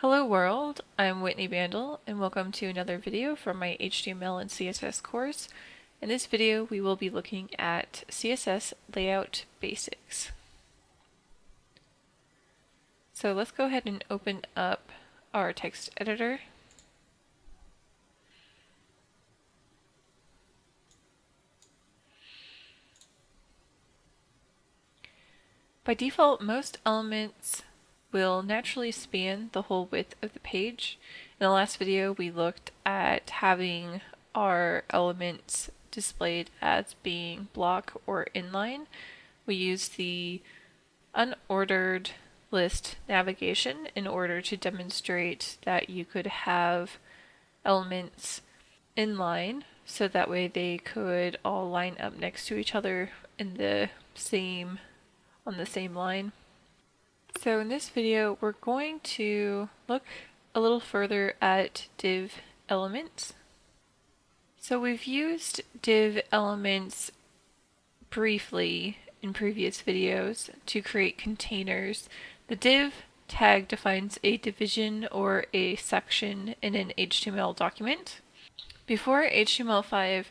Hello world, I'm Whitney Bandel and welcome to another video from my HTML and CSS course. In this video we will be looking at CSS layout basics. So let's go ahead and open up our text editor. By default, most elements will naturally span the whole width of the page. In the last video, we looked at having our elements displayed as being block or inline. We used the unordered list navigation in order to demonstrate that you could have elements inline, so that way they could all line up next to each other in the same on the same line. So in this video, we're going to look a little further at div elements. So we've used div elements briefly in previous videos to create containers. The div tag defines a division or a section in an HTML document. Before HTML5,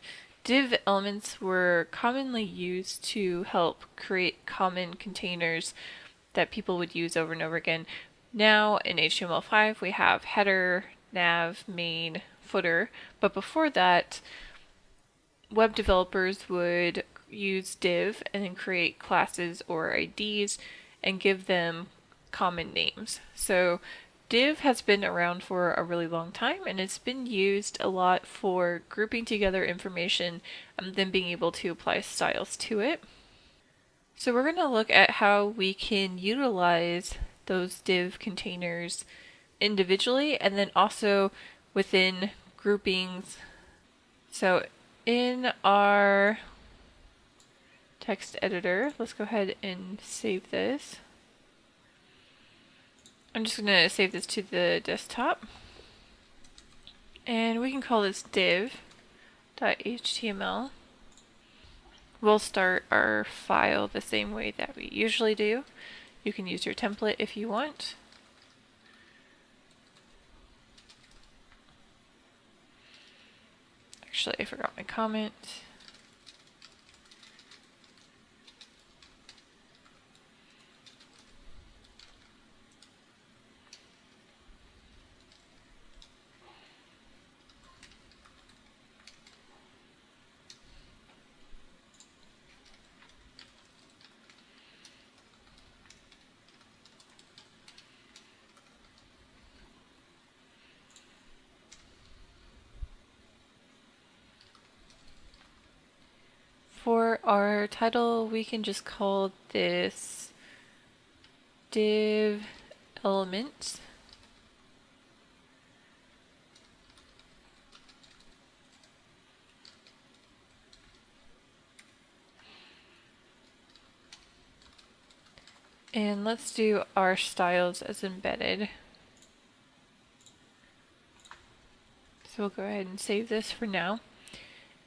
div elements were commonly used to help create common containers that people would use over and over again. Now in HTML5 we have header, nav, main, footer, but before that web developers would use div and then create classes or IDs and give them common names. So div has been around for a really long time, and it's been used a lot for grouping together information and then being able to apply styles to it. So we're going to look at how we can utilize those div containers individually and then also within groupings. So in our text editor, let's go ahead and save this. I'm just going to save this to the desktop. And we can call this div.html. We'll start our file the same way that we usually do. You can use your template if you want. Actually, I forgot my comment. For our title, we can just call this div elements. And let's do our styles as embedded. So we'll go ahead and save this for now.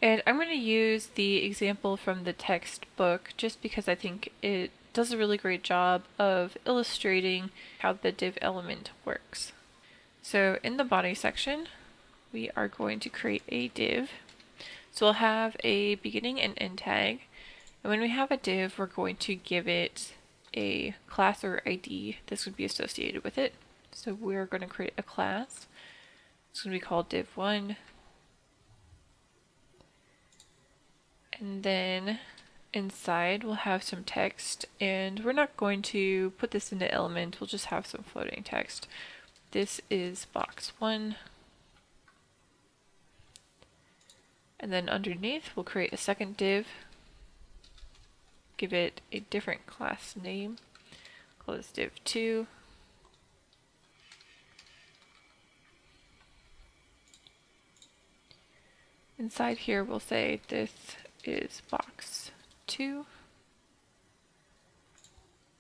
And I'm going to use the example from the textbook just because I think it does a really great job of illustrating how the div element works. So in the body section, we are going to create a div. So we'll have a beginning and end tag. And when we have a div, we're going to give it a class or ID this would be associated with it. So we're going to create a class. It's going to be called div1. And then inside we'll have some text, and we're not going to put this in the element, we'll just have some floating text. This is box 1. And then underneath we'll create a second div, give it a different class name, call this div2. Inside here we'll say this is box 2.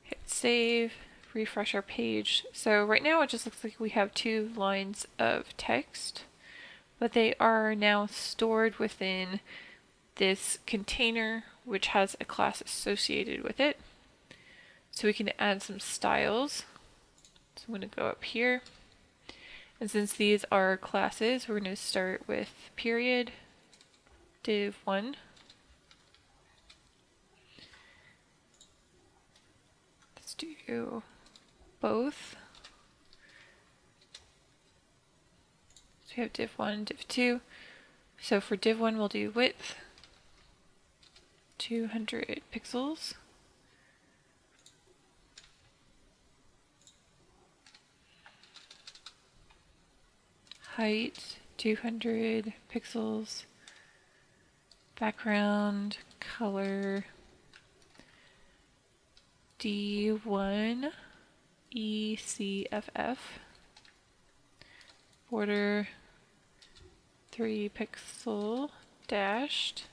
Hit save, refresh our page. So right now it just looks like we have 2 lines of text, but they are now stored within this container which has a class associated with it. So we can add some styles. So I'm going to go up here And since these are classes, we're going to start with period div1. Let's do both. So we have div1, div2. So for div1, we'll do width 200 pixels. Height 200 pixels. Background color D1 ECFF. Border 3 pixel dashed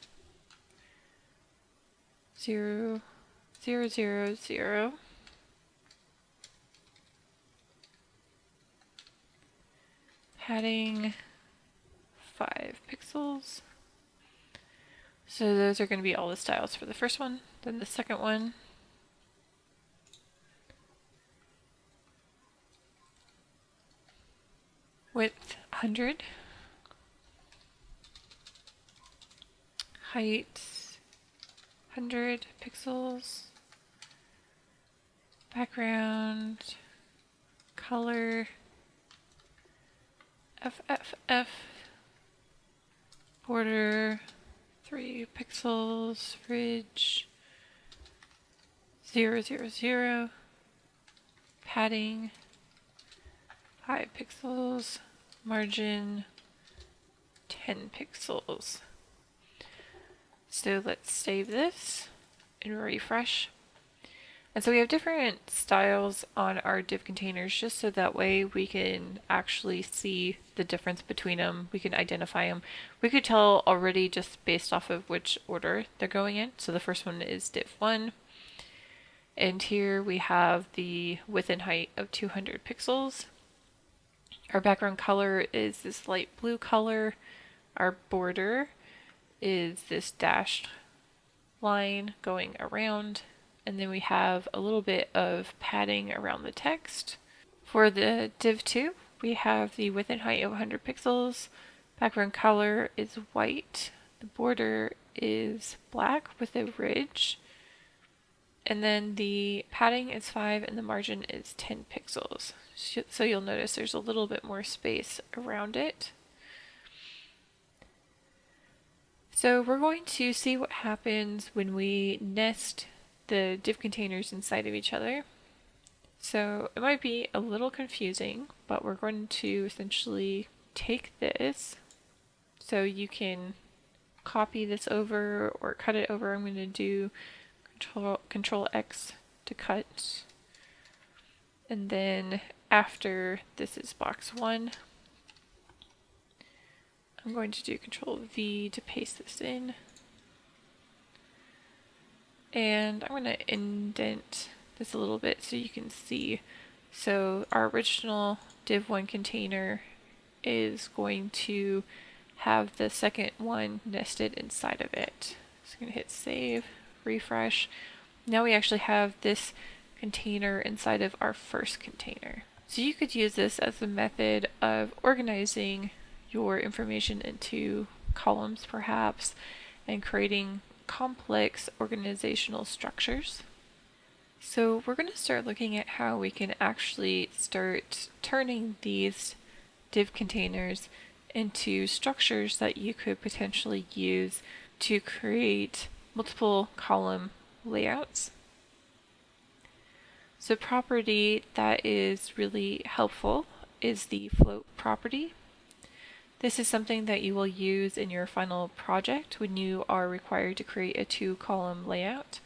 0 0 0 0. Padding 5 pixels. So those are going to be all the styles for the first one. Then the second one, width 100, height 100 pixels, background color FFF, border 3 pixels, ridge 0 0 0, padding 5 pixels, margin 10 pixels. So let's save this and refresh. And so we have different styles on our div containers just so that way we can actually see the difference between them. We can identify them. We could tell already just based off of which order they're going in. So the first one is div1. And here we have the width and height of 200 pixels. Our background color is this light blue color. Our border is this dashed line going around. And then we have a little bit of padding around the text. For the div2, we have the width and height of 100 pixels. Background color is white. The border is black with a ridge. And then the padding is 5 and the margin is 10 pixels. So you'll notice there's a little bit more space around it. So we're going to see what happens when we nest the div containers inside of each other. So it might be a little confusing, but we're going to essentially take this. So you can copy this over or cut it over. I'm going to do Control X to cut. And then after this is box 1, I'm going to do Control V to paste this in. And I'm going to indent this a little bit so you can see. So our original div1 container is going to have the second one nested inside of it. So I'm going to hit save, refresh. Now we actually have this container inside of our first container. So you could use this as a method of organizing your information into columns perhaps and creating complex organizational structures. So we're going to start looking at how we can actually start turning these div containers into structures that you could potentially use to create multiple column layouts. So property that is really helpful is the float property. This is something that you will use in your final project when you are required to create a 2-column layout.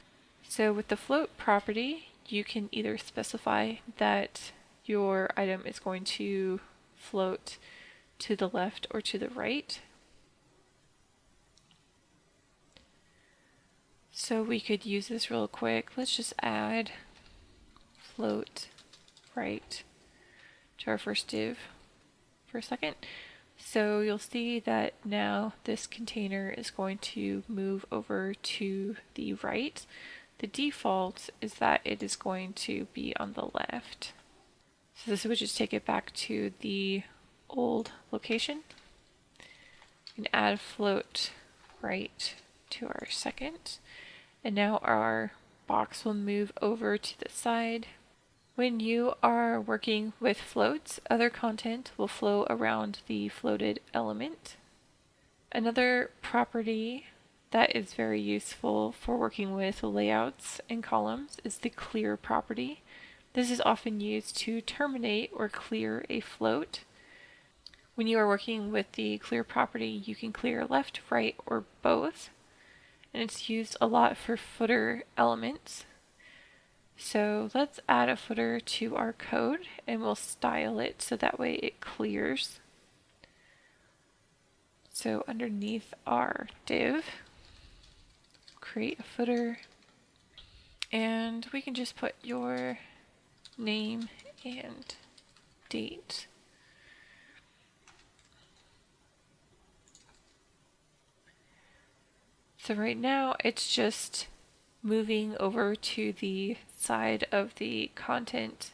So with the float property, you can either specify that your item is going to float to the left or to the right. So we could use this real quick. Let's just add float right to our first div for a second. So you'll see that now this container is going to move over to the right. The default is that it is going to be on the left. So this would just take it back to the old location. We can add float right to our second. And now our box will move over to the side. When you are working with floats, other content will flow around the floated element. Another property that is very useful for working with layouts and columns is the clear property. This is often used to terminate or clear a float. When you are working with the clear property, you can clear left, right, or both. And it's used a lot for footer elements. So let's add a footer to our code and we'll style it so that way it clears. So underneath our div, create a footer, and we can just put your name and date. So right now it's just moving over to the side of the content.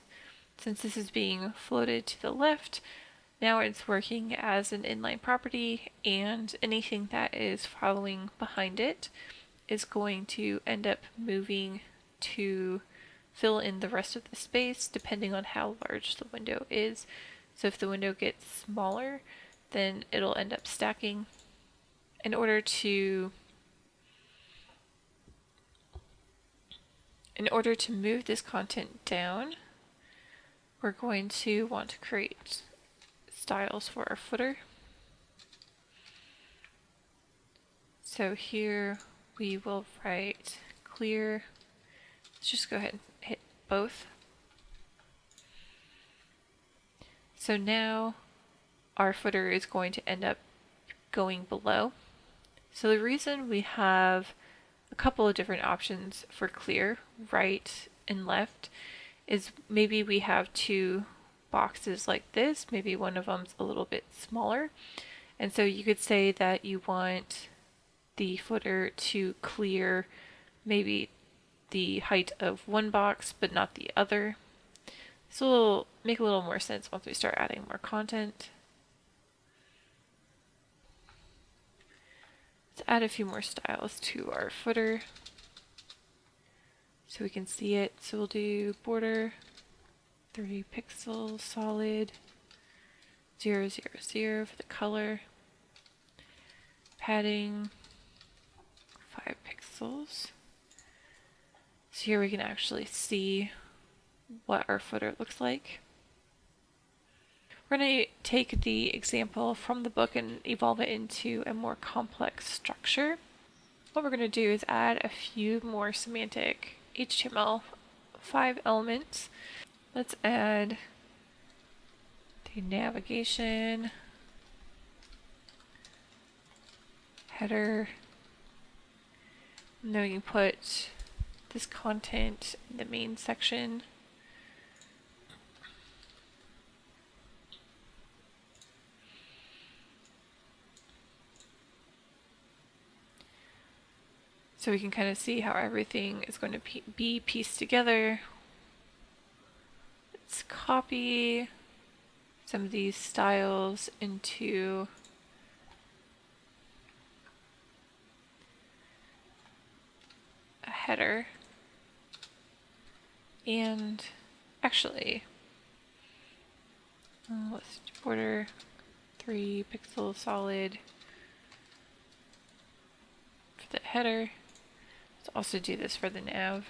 Since this is being floated to the left, now it's working as an inline property, and anything that is following behind it is going to end up moving to fill in the rest of the space depending on how large the window is. So if the window gets smaller, then it'll end up stacking. In order to move this content down, we're going to want to create styles for our footer. So here we will write clear. Let's just go ahead and hit both. So now our footer is going to end up going below. So the reason we have a couple of different options for clear, right and left, is maybe we have two boxes like this, maybe one of them's a little bit smaller, and so you could say that you want the footer to clear maybe the height of one box but not the other. This will make a little more sense once we start adding more content. Let's add a few more styles to our footer so we can see it. So we'll do border 3 pixels solid 0, 0, 0 for the color, padding 5 pixels. So here we can actually see what our footer looks like. We're going to take the example from the book and evolve it into a more complex structure. What we're going to do is add a few more semantic HTML5 elements. Let's add the navigation, header, and then we can put this content in the main section. So we can kind of see how everything is going to be pieced together. Let's copy some of these styles into a header. And actually, let's border 3 pixel solid for the header. Let's also do this for the nav.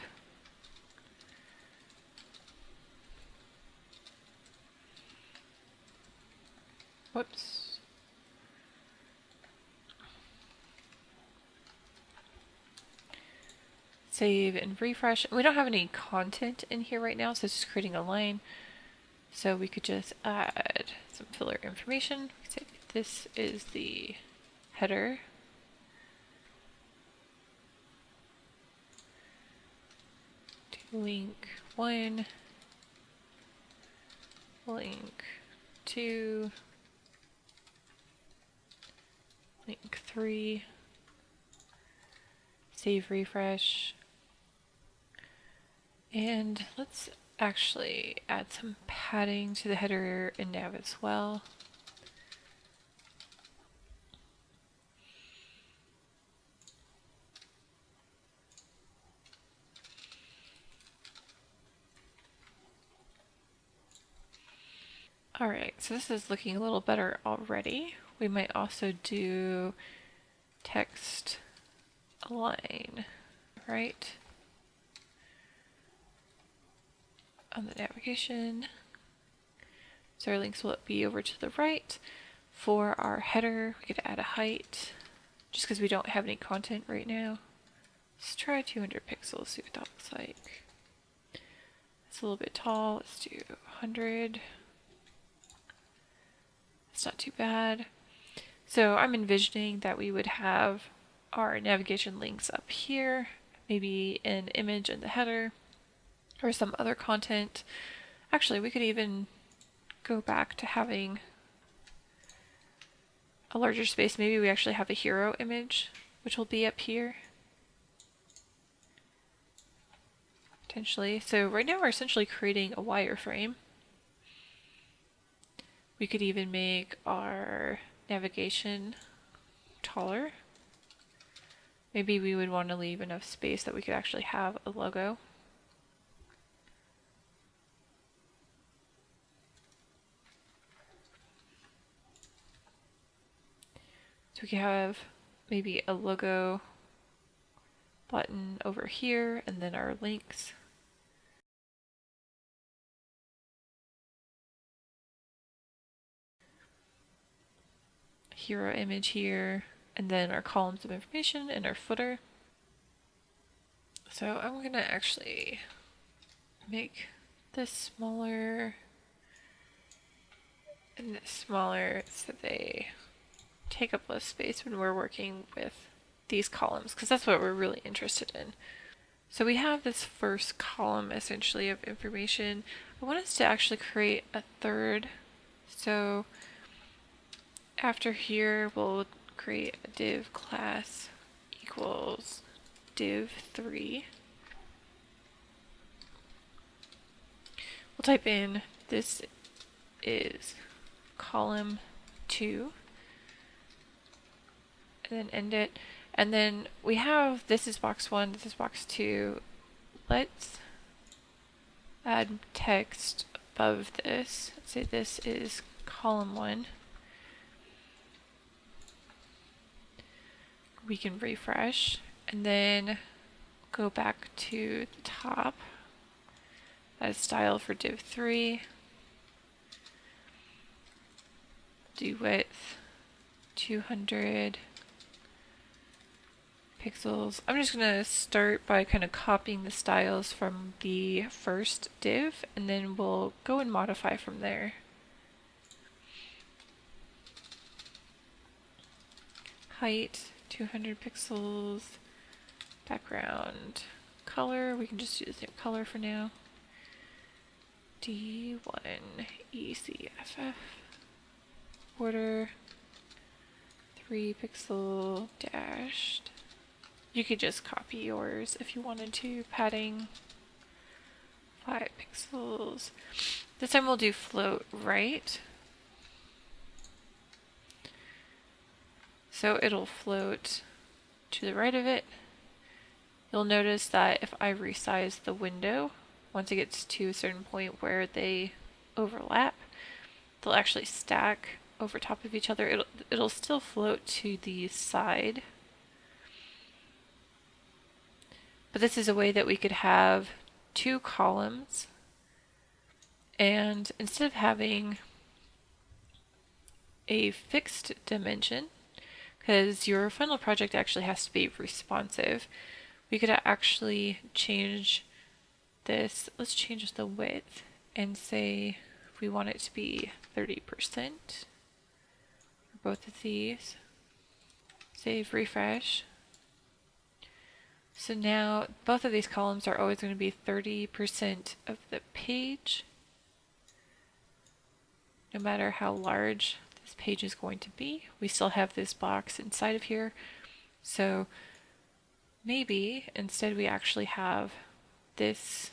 Whoops. Save and refresh. We don't have any content in here right now, so it's just creating a line. So we could just add some filler information. We could say this is the header. Link 1, link 2, link 3, save, refresh, and let's actually add some padding to the header and nav as well. Alright, so this is looking a little better already. We might also do text align, right? On the navigation. So our links will be over to the right. For our header, we could add a height, just because we don't have any content right now. Let's try 200 pixels, see what that looks like. It's a little bit tall, let's do 100. It's not too bad. So I'm envisioning that we would have our navigation links up here, maybe an image in the header, or some other content. Actually, we could even go back to having a larger space. Maybe we actually have a hero image, which will be up here. Potentially. So right now we're essentially creating a wireframe. We could even make our navigation taller. Maybe we would want to leave enough space that we could actually have a logo. So we could have maybe a logo button over here and then our links. Hero image here, and then our columns of information and our footer. So I'm gonna actually make this smaller and this smaller so they take up less space when we're working with these columns, because that's what we're really interested in. So we have this first column essentially of information. I want us to actually create a third. So after here, we'll create a div class equals div3. We'll type in this is column 2 and then end it. And then we have this is box 1, this is box 2. Let's add text above this. Let's say this is column 1. We can refresh and then go back to the top. Add a style for div3. Do width 200 pixels. I'm just gonna start by kind of copying the styles from the first div, and then we'll go and modify from there. Height 200 pixels. Background color, we can just do the same color for now. D1 ECFF. Border 3 pixel dashed. You could just copy yours if you wanted to. Padding 5 pixels. This time we'll do float right. So it'll float to the right of it. You'll notice that if I resize the window, once it gets to a certain point where they overlap, they'll actually stack over top of each other. It'll still float to the side. But this is a way that we could have two columns, and instead of having a fixed dimension, because your final project actually has to be responsive, we could actually change this. Let's change the width and say if we want it to be 30% for both of these. Save, refresh. So now both of these columns are always going to be 30% of the page, no matter how large this page is going to be. We still have this box inside of here. So maybe instead we actually have this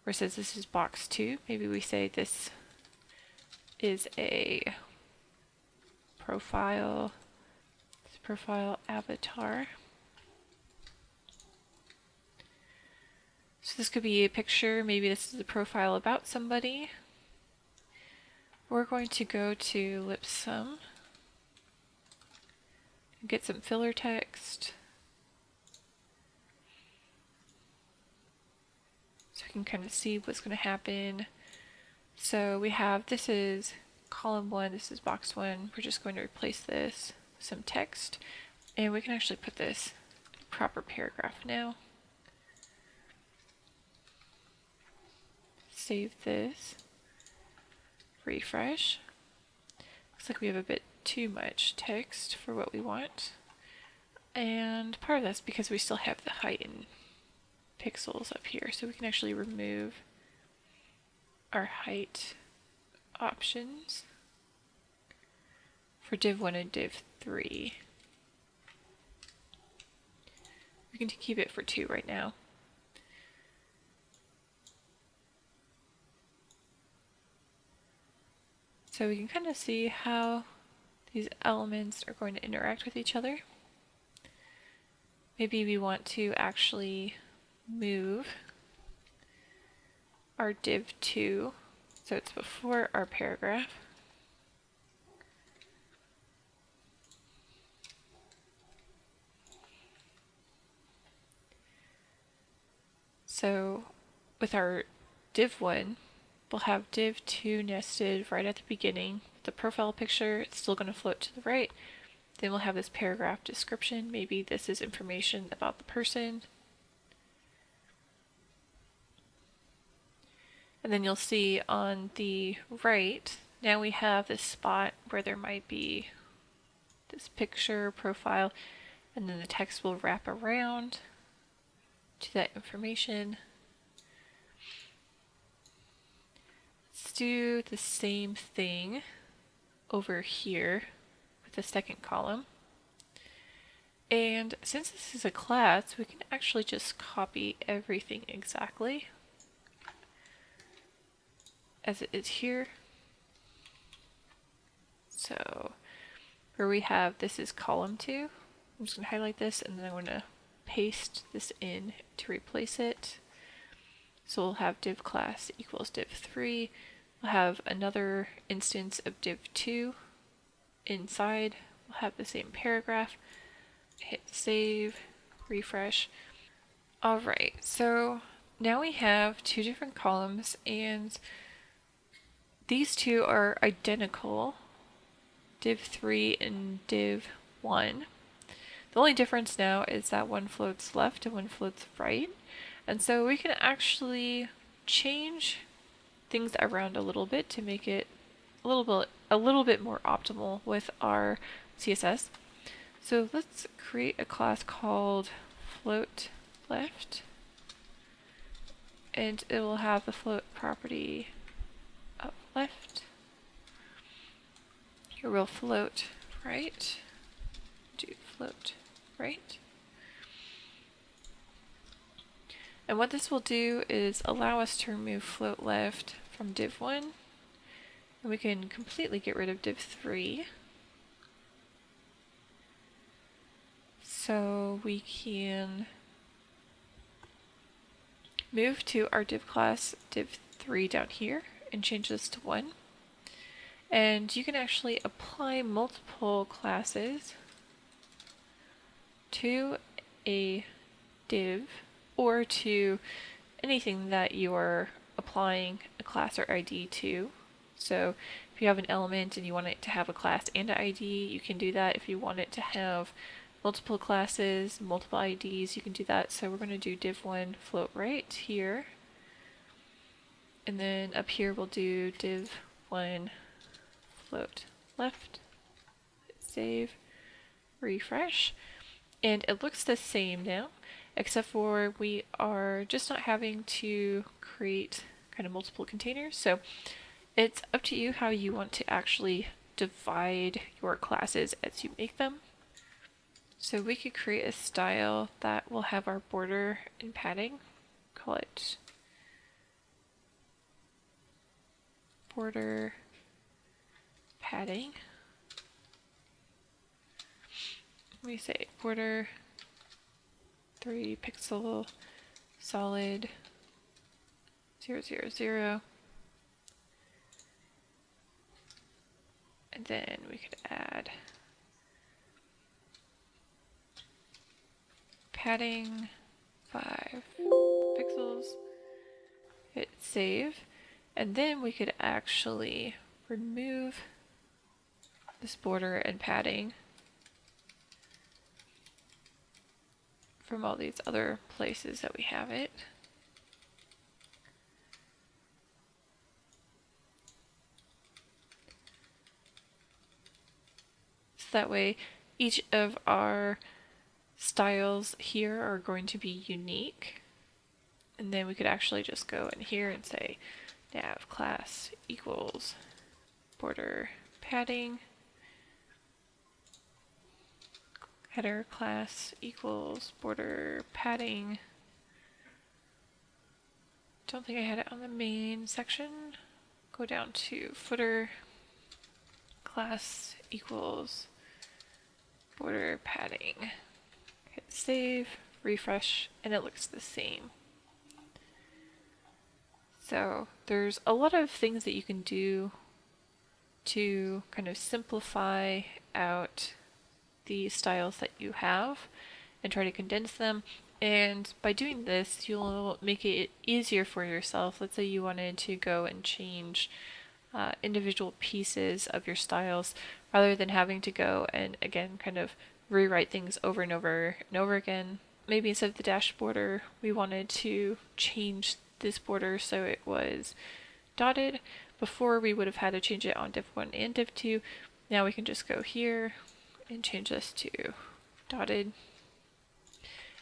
where it says this is box 2. Maybe we say this is a profile avatar. So this could be a picture. Maybe this is a profile about somebody. we're going to go to Lipsum and get some filler text. So we can kind of see what's going to happen. So we have, this is column 1, this is box 1. We're just going to replace this with some text. And we can actually put this in a proper paragraph now. Save this. Refresh. Looks like we have a bit too much text for what we want. And part of that's because we still have the height in pixels up here. So we can actually remove our height options for div 1 and div 3. We can keep it for 2 right now. So we can kind of see how these elements are going to interact with each other. Maybe we want to actually move our div 2 so it's before our paragraph. So with our div 1, we'll have div 2 nested right at the beginning. The profile picture, it's still going to float to the right. Then we'll have this paragraph description. Maybe this is information about the person. And then you'll see on the right, now we have this spot where there might be this picture, profile, and then the text will wrap around to that information. Let's do the same thing over here with the second column. And since this is a class, we can actually just copy everything exactly as it is here. So where we have, this is column 2, I'm just going to highlight this and then I'm going to paste this in to replace it. So we'll have div class equals div 3. We'll have another instance of div 2 inside. We'll have the same paragraph. Hit save, refresh. Alright, so now we have 2 different columns and these 2 are identical, div 3 and div 1. The only difference now is that one floats left and one floats right. And so we can actually change things around a little bit to make it a little bit more optimal with our CSS. So let's create a class called float left, and it will have the float property of left. Here we'll float right, do float right. And what this will do is allow us to remove float left from div 1, and we can completely get rid of div 3. So we can move to our div class div 3 down here and change this to 1. And you can actually apply multiple classes to a div or to anything that you're applying a class or ID to. So if you have an element and you want it to have a class and an ID, you can do that. If you want it to have multiple classes, multiple IDs, you can do that. So we're going to do div 1 float right here. And then up here we'll do div 1 float left. Hit save, refresh. And it looks the same now, except for we are just not having to create kind of multiple containers. So it's up to you how you want to actually divide your classes as you make them. So we could create a style that will have our border and padding. Call it border padding. We say border 3 pixel solid 000. And then we could add padding 5 pixels, hit save, and then we could actually remove this border and padding from all these other places that we have it. So that way each of our styles here are going to be unique. And then we could actually just go in here and say nav class equals border padding, header class equals border padding. Don't think I had it on the main section. Go down to footer class equals border padding. Hit save, refresh, and it looks the same. So there's a lot of things that you can do to kind of simplify out the styles that you have and try to condense them. And by doing this, you'll make it easier for yourself. Let's say you wanted to go and change individual pieces of your styles rather than having to go and again kind of rewrite things over and over and over again. Maybe instead of the dash border, we wanted to change this border so it was dotted. Before we would have had to change it on div 1 and div 2. Now we can just go here and change this to dotted.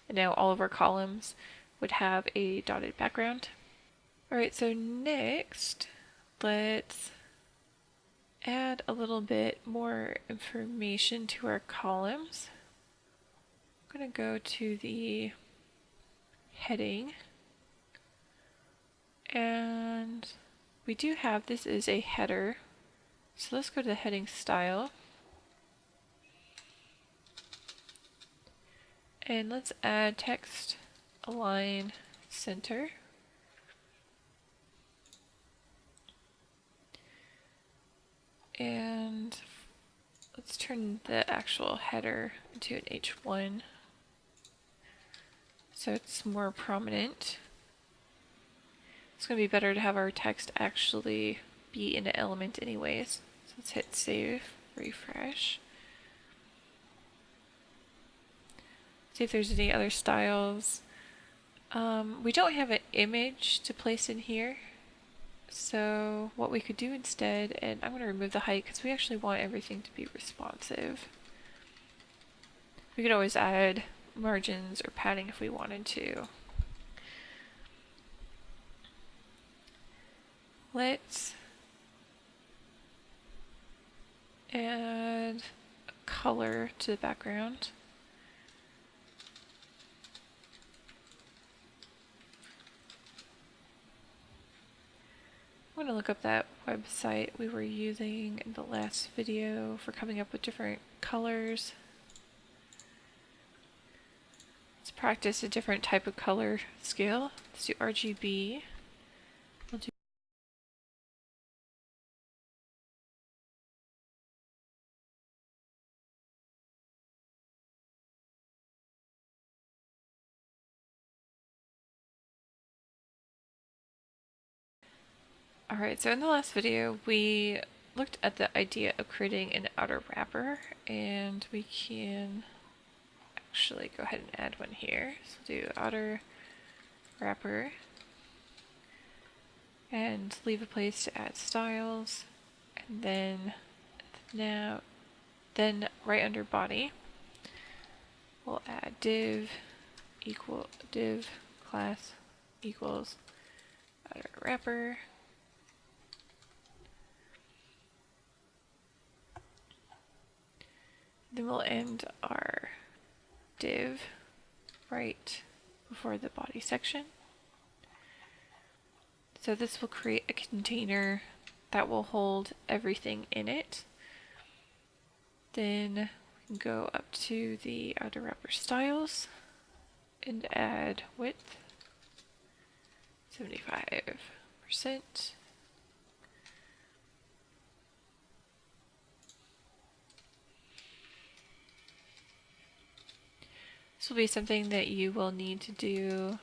And now all of our columns would have a dotted background. Alright, so next, let's add a little bit more information to our columns. I'm going to go to the heading. And we do have, this is a header. So let's go to the heading style. And let's add text align center. And let's turn the actual header into an H1 so it's more prominent. It's going to be better to have our text actually be in an element anyways. So let's hit save, refresh. See if there's any other styles. We don't have an image to place in here. So what we could do instead, and I'm going to remove the height because we actually want everything to be responsive. We could always add margins or padding if we wanted to. Let's add a color to the background. I'm going to look up that website we were using in the last video for coming up with different colors. Let's practice a different type of color scale. Let's do RGB. We'll do Alright, so in the last video we looked at the idea of creating an outer wrapper, and we can actually go ahead and add one here. So we'll do outer wrapper and leave a place to add styles, and then right under body we'll add div class equals outer wrapper. Then we'll end our div right before the body section. So this will create a container that will hold everything in it. Then we can go up to the outer wrapper styles and add width 75%. This will be something that you will need to do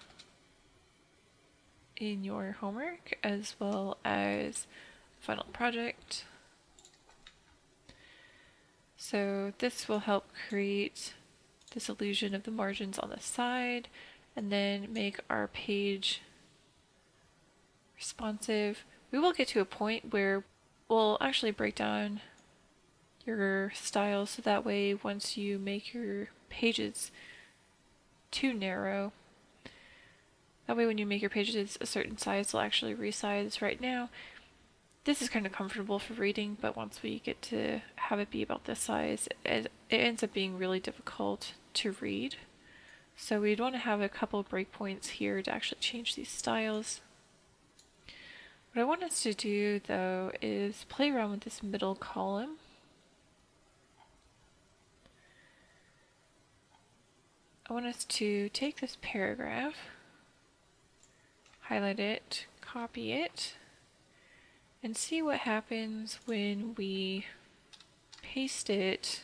in your homework as well as final project. So this will help create this illusion of the margins on the side and then make our page responsive. We will get to a point where we'll actually break down your style so that way once you make your pages too narrow, that way when you make your pages a certain size, they'll actually resize. Right now, this is kind of comfortable for reading, but once we get to have it be about this size, it ends up being really difficult to read. So we'd want to have a couple breakpoints here to actually change these styles. What I want us to do though is play around with this middle column. I want us to take this paragraph, highlight it, copy it, and see what happens when we paste it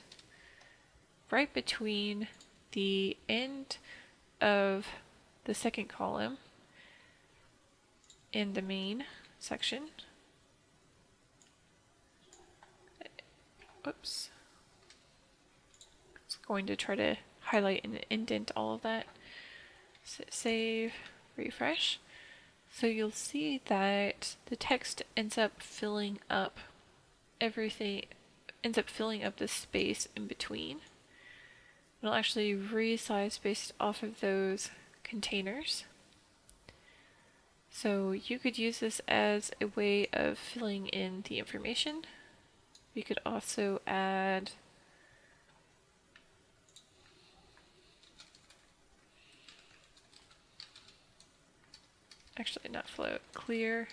right between the end of the second column in the main section. Oops. It's going to try to highlight and indent all of that. Save, refresh. So you'll see that the text ends up filling up everything, ends up filling up the space in between. It'll actually resize based off of those containers. So you could use this as a way of filling in the information. We could also add actually not float, clear.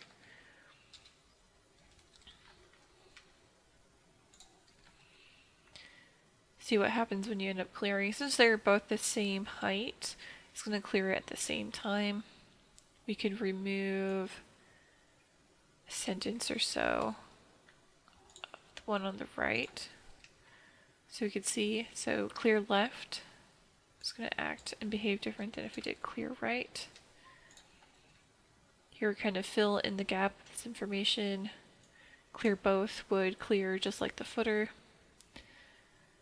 See what happens when you end up clearing. Since they're both the same height, it's going to clear it at the same time. We could remove a sentence or so, the one on the right. So we could see, so clear left is going to act and behave different than if we did clear right. Here kind of fill in the gap with this information. Clear both would clear just like the footer.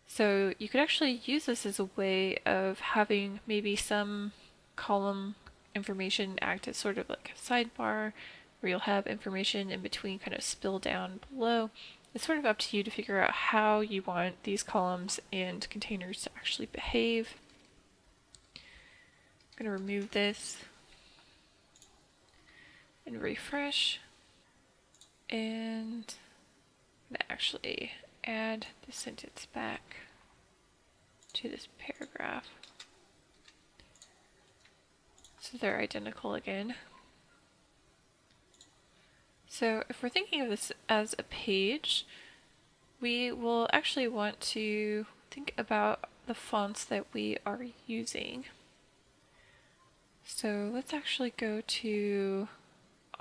So you could actually use this as a way of having maybe some column information act as sort of like a sidebar where you'll have information in between kind of spill down below. It's sort of up to you to figure out how you want these columns and containers to actually behave. I'm going to remove this and refresh, and I'm going to actually add the sentence back to this paragraph so they're identical again. So if we're thinking of this as a page, we will actually want to think about the fonts that we are using. So let's actually go to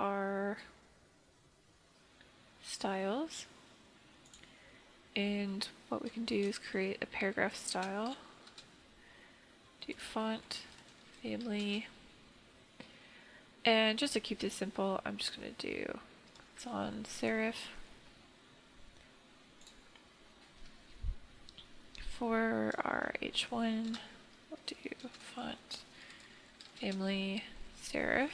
our styles, and what we can do is create a paragraph style. Do font, family, and just to keep this simple, I'm just going to do sans serif. For our H1, we'll do font, family, serif.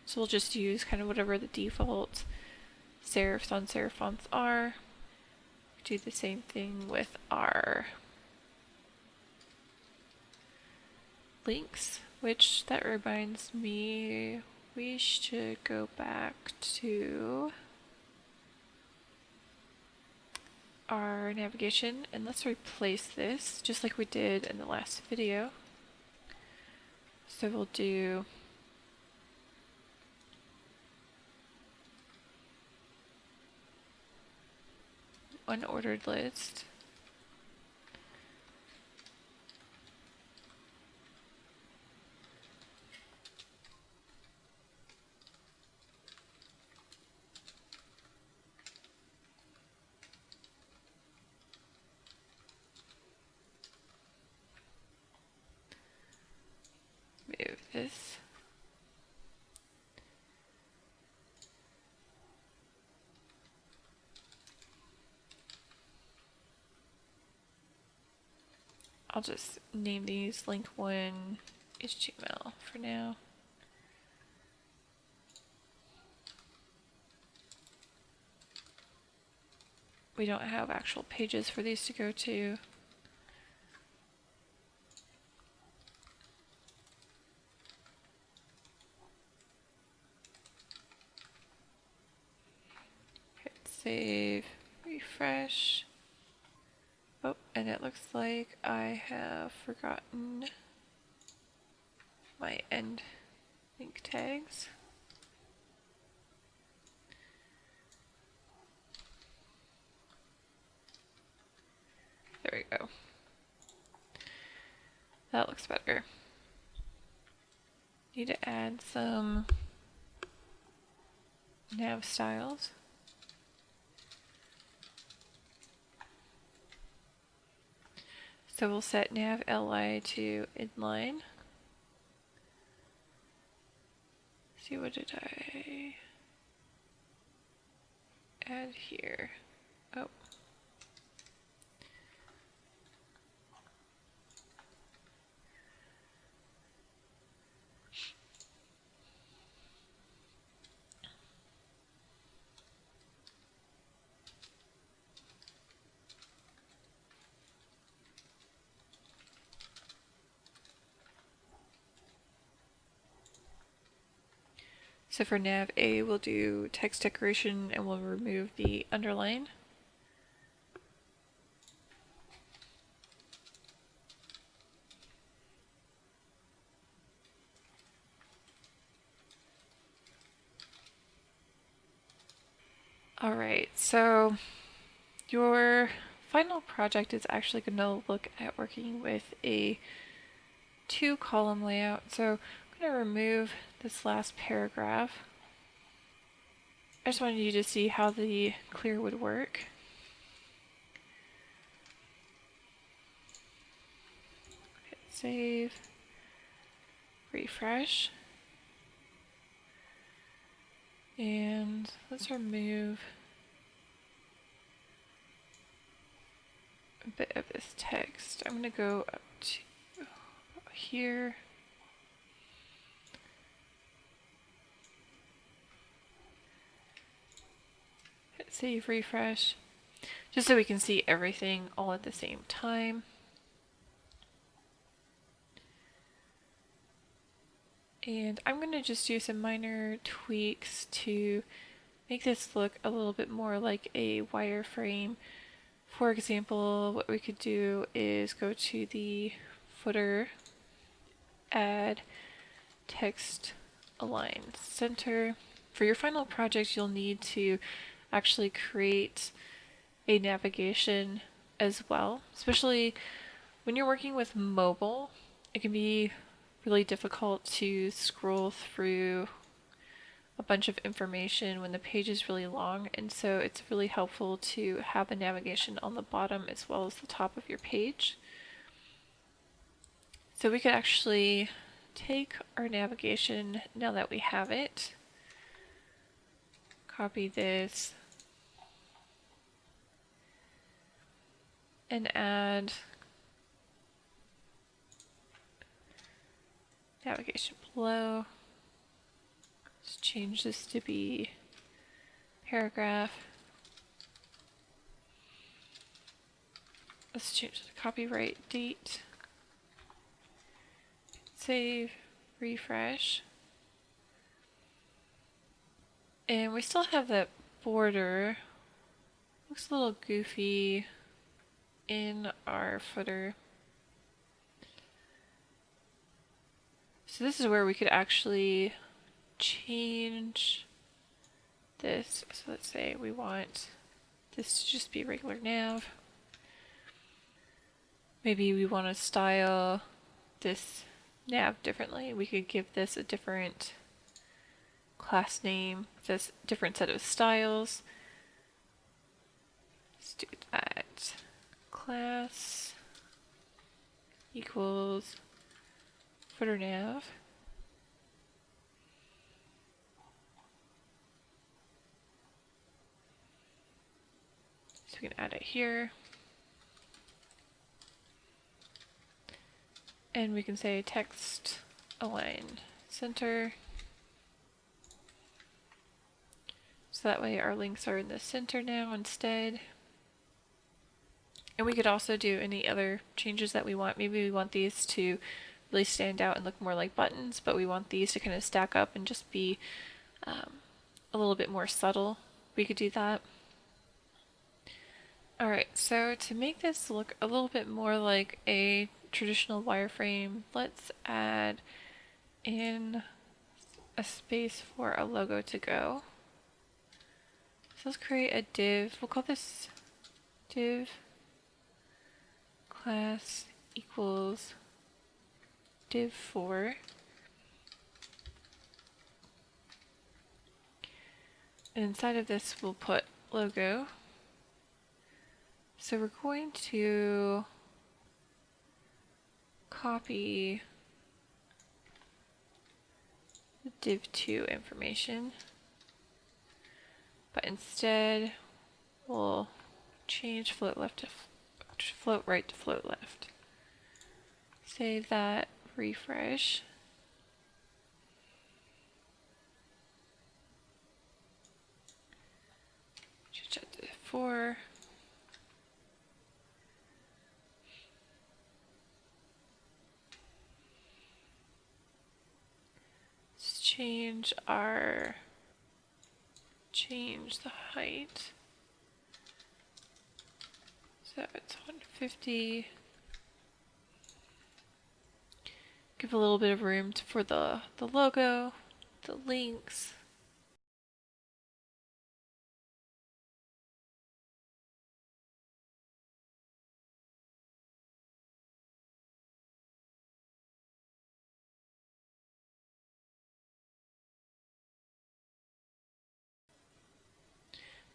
So we'll just use kind of whatever the default serif, sans serif fonts are. Do the same thing with our links, which that reminds me we should go back to our navigation and let's replace this just like we did in the last video. So we'll do unordered list. I'll just name these link 1 HTML for now. We don't have actual pages for these to go to. Hit save, refresh. Oh, and it looks like I have forgotten my end link tags. There we go. That looks better. Need to add some nav styles. So we'll set nav li to inline. See, what did I add here? Oh. So for nav A, we'll do text decoration and we'll remove the underline. Alright, so your final project is actually going to look at working with a 2-column layout. So I'm going to remove this last paragraph. I just wanted you to see how the clear would work. Hit save, refresh, and let's remove a bit of this text. I'm going to go up to here. Hit save, refresh, just so we can see everything all at the same time. And I'm going to just do some minor tweaks to make this look a little bit more like a wireframe. For example, what we could do is go to the footer, add text align center. For your final project, you'll need to actually create a navigation as well, especially when you're working with mobile. It can be really difficult to scroll through a bunch of information when the page is really long, and so it's really helpful to have a navigation on the bottom as well as the top of your page. So we could actually take our navigation, now that we have it, copy this, and add navigation below. Let's change this to be paragraph. Let's change the copyright date. Save, refresh. And we still have that border. Looks a little goofy in our footer. So this is where we could actually change this. So let's say we want this to just be regular nav. Maybe we want to style this nav differently. We could give this a different class name, this different set of styles. Let's do that. Class equals footer nav. So we can add it here. And we can say text align center. So that way our links are in the center now instead. And we could also do any other changes that we want. Maybe we want these to really stand out and look more like buttons, but we want these to kind of stack up and just be a little bit more subtle. We could do that. Alright, so to make this look a little bit more like a traditional wireframe, let's add in a space for a logo to go. So let's create a div. We'll call this div class equals div4. And inside of this we'll put logo. So we're going to copy the div2 information, but instead we'll change float left to float right to float left. Save that, refresh. Change that to 4. Let's change the height. So it's 150. Give a little bit of room for the logo, the links.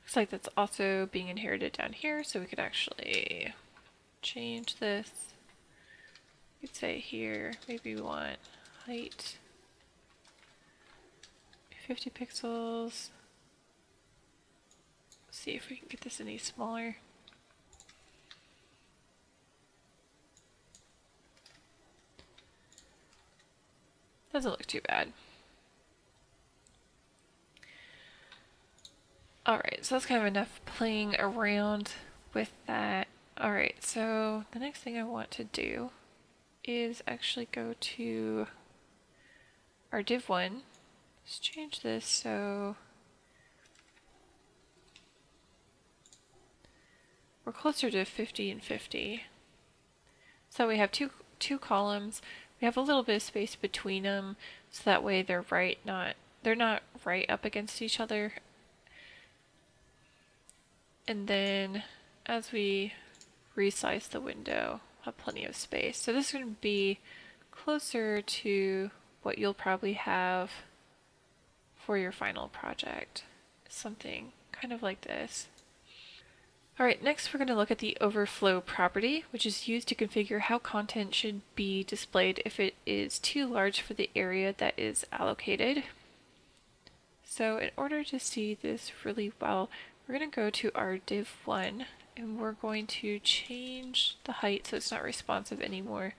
Looks like that's also being inherited down here, so we could actually change this. We could say here, maybe we want height 50 pixels. Let's see if we can get this any smaller. Doesn't look too bad. Alright, so that's kind of enough playing around with that. Alright, so the next thing I want to do is actually go to our div1. Let's change this so we're closer to 50 and 50. So we have two columns. We have a little bit of space between them, so that way they're not right up against each other. And then as we resize the window, we'll have plenty of space. So this is going to be closer to what you'll probably have for your final project. Something kind of like this. Alright, next we're going to look at the overflow property, which is used to configure how content should be displayed if it is too large for the area that is allocated. So in order to see this really well, we're going to go to our div1 and we're going to change the height so it's not responsive anymore.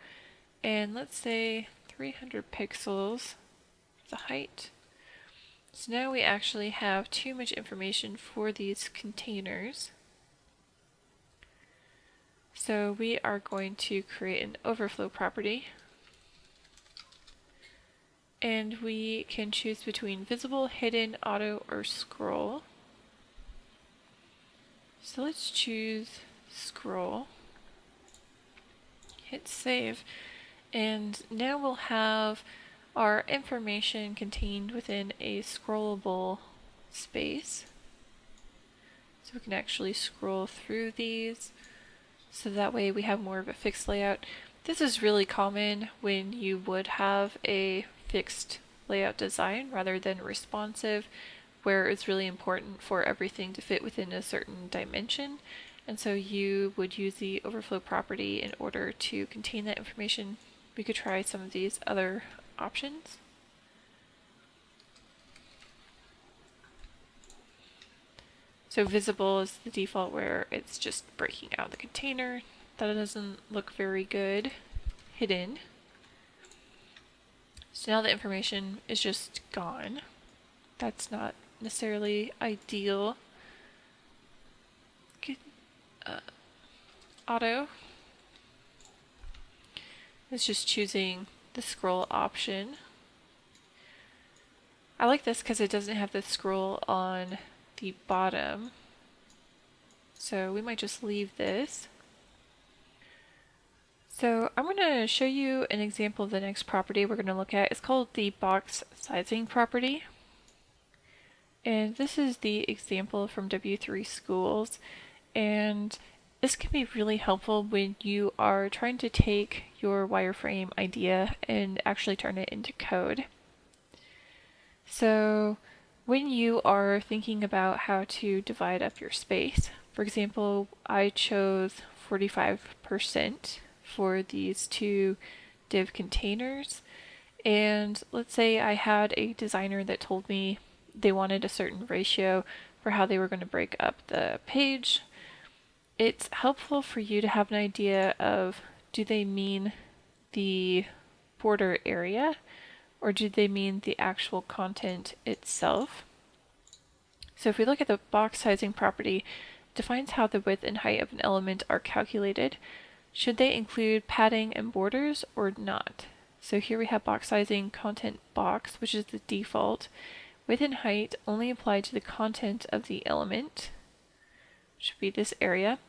And let's say 300 pixels, the height. So now we actually have too much information for these containers. So we are going to create an overflow property. And we can choose between visible, hidden, auto, or scroll. So let's choose scroll. Hit save. And now we'll have our information contained within a scrollable space. So we can actually scroll through these. So that way we have more of a fixed layout. This is really common when you would have a fixed layout design rather than responsive, where it's really important for everything to fit within a certain dimension. And so you would use the overflow property in order to contain that information. We could try some of these other options. So visible is the default, where it's just breaking out the container. That doesn't look very good. Hidden. So now the information is just gone. That's not necessarily ideal. Get, auto. It's just choosing the scroll option. I like this because it doesn't have the scroll on the bottom. So we might just leave this. So I'm going to show you an example of the next property we're going to look at. It's called the box sizing property. And this is the example from W3 Schools. And this can be really helpful when you are trying to take your wireframe idea and actually turn it into code. So when you are thinking about how to divide up your space, for example, I chose 45% for these two div containers. And let's say I had a designer that told me they wanted a certain ratio for how they were going to break up the page. It's helpful for you to have an idea of, do they mean the border area or do they mean the actual content itself? So if we look at the box sizing property, it defines how the width and height of an element are calculated. Should they include padding and borders or not? So here we have box sizing content box, which is the default. Width and height only apply to the content of the element, which would be this area.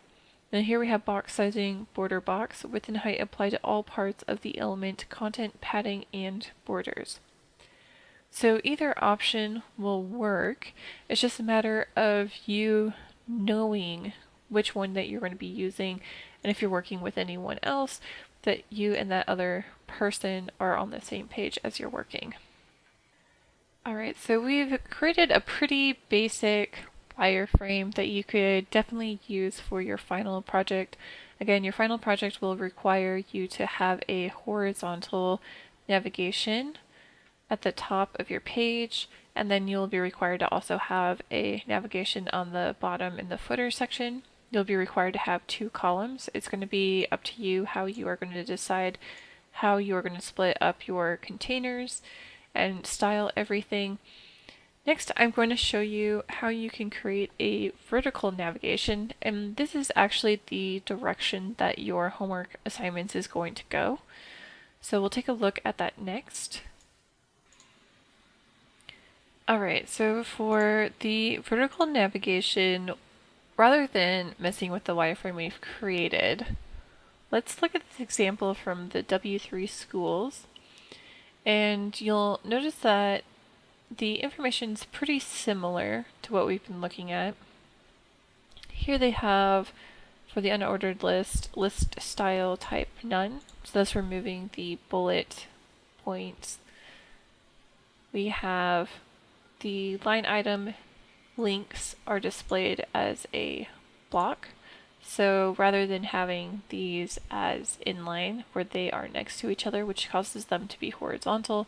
Then here we have box sizing border box. Width and height apply to all parts of the element, content, padding, and borders. So either option will work. It's just a matter of you knowing which one that you're going to be using, and if you're working with anyone else, that you and that other person are on the same page as you're working. Alright, so we've created a pretty basic wireframe that you could definitely use for your final project. Again, your final project will require you to have a horizontal navigation at the top of your page, and then you'll be required to also have a navigation on the bottom in the footer section. You'll be required to have 2 columns. It's going to be up to you how you are going to decide how you are going to split up your containers and style everything. Next, I'm going to show you how you can create a vertical navigation, and this is actually the direction that your homework assignments is going to go. So we'll take a look at that next. Alright, so for the vertical navigation, rather than messing with the wireframe we've created, let's look at this example from the W3 Schools. And you'll notice that the information is pretty similar to what we've been looking at. Here they have, for the unordered list, list style type none. So that's removing the bullet points. We have the line item links are displayed as a block. So rather than having these as inline where they are next to each other, which causes them to be horizontal,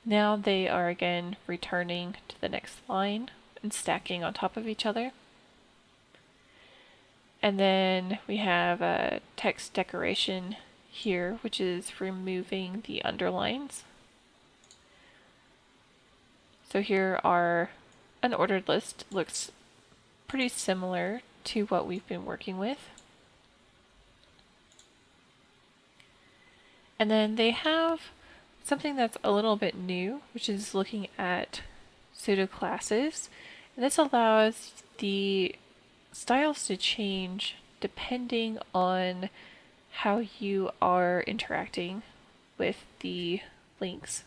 now they are again returning to the next line and stacking on top of each other. And then we have a text decoration here, which is removing the underlines. So here our unordered list looks pretty similar to what we've been working with. And then they have something that's a little bit new, which is looking at pseudo classes. And this allows the styles to change depending on how you are interacting with the links.